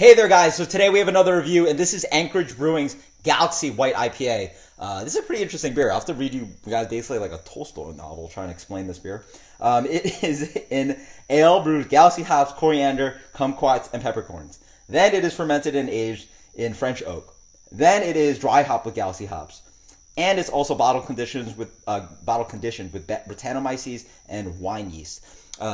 Hey there, guys. So today we have another review, and this is Anchorage Brewing's Galaxy White IPA. This is a pretty interesting beer. I'll have to read you guys basically like a Tolstoy novel trying to explain this beer. It is in ale brewed Galaxy hops, coriander, kumquats, and peppercorns. Then it is fermented and aged in French oak. Then it is dry hop with Galaxy hops. And it's also bottle conditioned with Brettanomyces and wine yeast.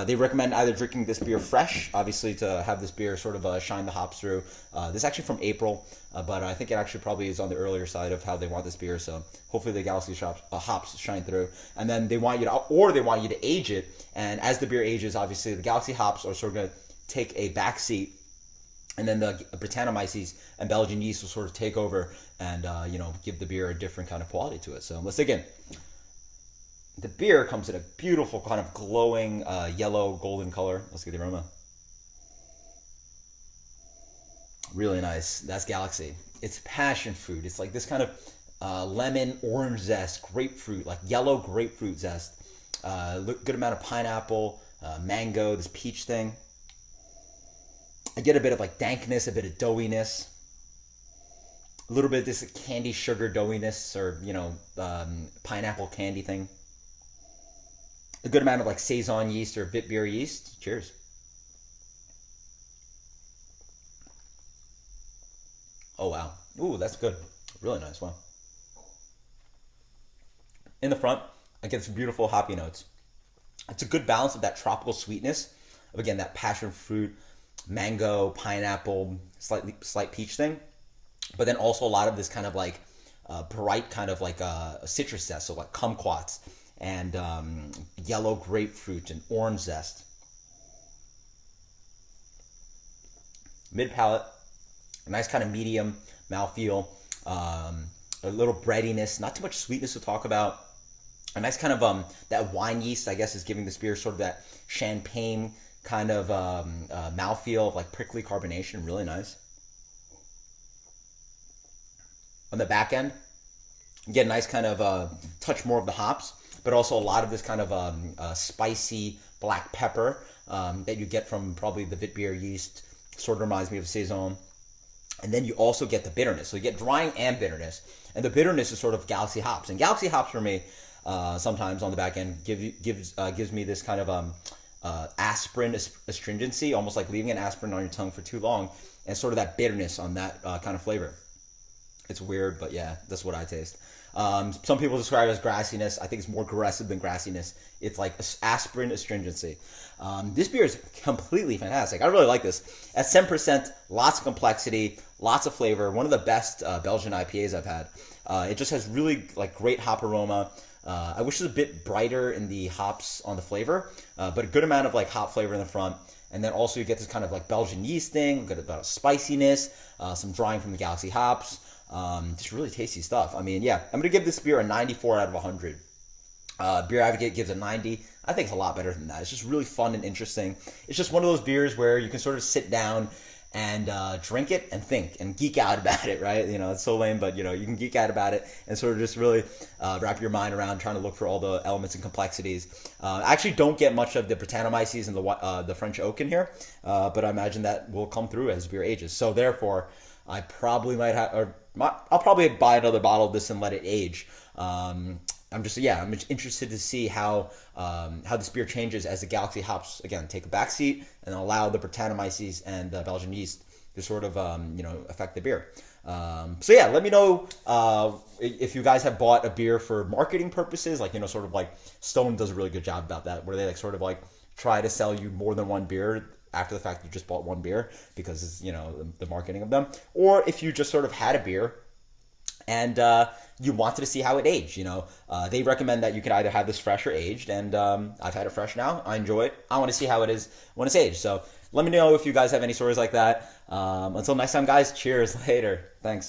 They recommend either drinking this beer fresh, obviously to have this beer sort of shine the hops through. This is actually from April, but I think it actually probably is on the earlier side of how they want this beer. So hopefully the Galaxy hops shine through. And then they want you to age it. And as the beer ages, obviously the Galaxy hops are sort of going to take a back seat. And then the Brettanomyces and Belgian yeast will sort of take over and give the beer a different kind of quality to it. So let's dig in. The beer comes in a beautiful kind of glowing yellow golden color. Let's get the aroma. Really nice. That's Galaxy. It's passion fruit. It's like this kind of lemon orange zest, grapefruit, like yellow grapefruit zest. Good amount of pineapple, mango, this peach thing. I get a bit of like dankness, a bit of doughiness, a little bit of this candy sugar doughiness or, pineapple candy thing. A good amount of like Saison yeast or Vit beer yeast. Cheers. Oh, wow. Ooh, that's good. Really nice. Wow. In the front, I get some beautiful hoppy notes. It's a good balance of that tropical sweetness, of again, that passion fruit, mango, pineapple, slight peach thing, but then also a lot of this kind of like bright kind of like a citrus zest, so like kumquats and yellow grapefruit and orange zest. Mid palate, a nice kind of medium mouthfeel, a little breadiness, not too much sweetness to talk about. A nice kind of that wine yeast, I guess, is giving this beer sort of that champagne kind of mouthfeel of like prickly carbonation. Really nice. On the back end, you get a nice kind of touch more of the hops, but also a lot of this kind of spicy black pepper that you get from probably the Vit beer yeast. Sort of reminds me of Saison. And then you also get the bitterness. So you get drying and bitterness. And the bitterness is sort of Galaxy hops. And Galaxy hops for me, sometimes on the back end, gives me this kind of aspirin astringency, almost like leaving an aspirin on your tongue for too long, and sort of that bitterness on that kind of flavor. It's weird, but yeah, that's what I taste. Some people describe it as grassiness. I think it's more aggressive than grassiness. It's like aspirin astringency. This beer is completely fantastic. I really like this. At 7%, lots of complexity, lots of flavor. One of the best Belgian IPAs I've had. It just has really like great hop aroma. I wish it was a bit brighter in the hops on the flavor, but a good amount of like hop flavor in the front. And then also you get this kind of like Belgian yeast thing, got about a spiciness, some drying from the Galaxy hops. Just really tasty stuff. I mean, yeah, I'm going to give this beer a 94 out of 100. Beer Advocate gives it 90. I think it's a lot better than that. It's just really fun and interesting. It's just one of those beers where you can sort of sit down and drink it and think and geek out about it, right? It's so lame, but you can geek out about it and sort of just really wrap your mind around trying to look for all the elements and complexities. I actually don't get much of the Brettanomyces and the French oak in here, but I imagine that will come through as beer ages. So therefore, I probably I'll probably buy another bottle of this and let it age. I'm interested to see how this beer changes as the Galaxy hops again take a backseat and allow the Brettanomyces and the Belgian yeast to sort of affect the beer. Let me know if you guys have bought a beer for marketing purposes, like sort of like Stone does a really good job about that, where they like sort of like try to sell you more than one beer after the fact you just bought one beer because it's the marketing of them, or if you just sort of had a beer and you wanted to see how it aged. They recommend that you can either have this fresh or aged, and I've had it fresh now. I enjoy it. I want to see how it is when it's aged. So let me know if you guys have any stories like that. Until next time, guys, cheers. Later. Thanks.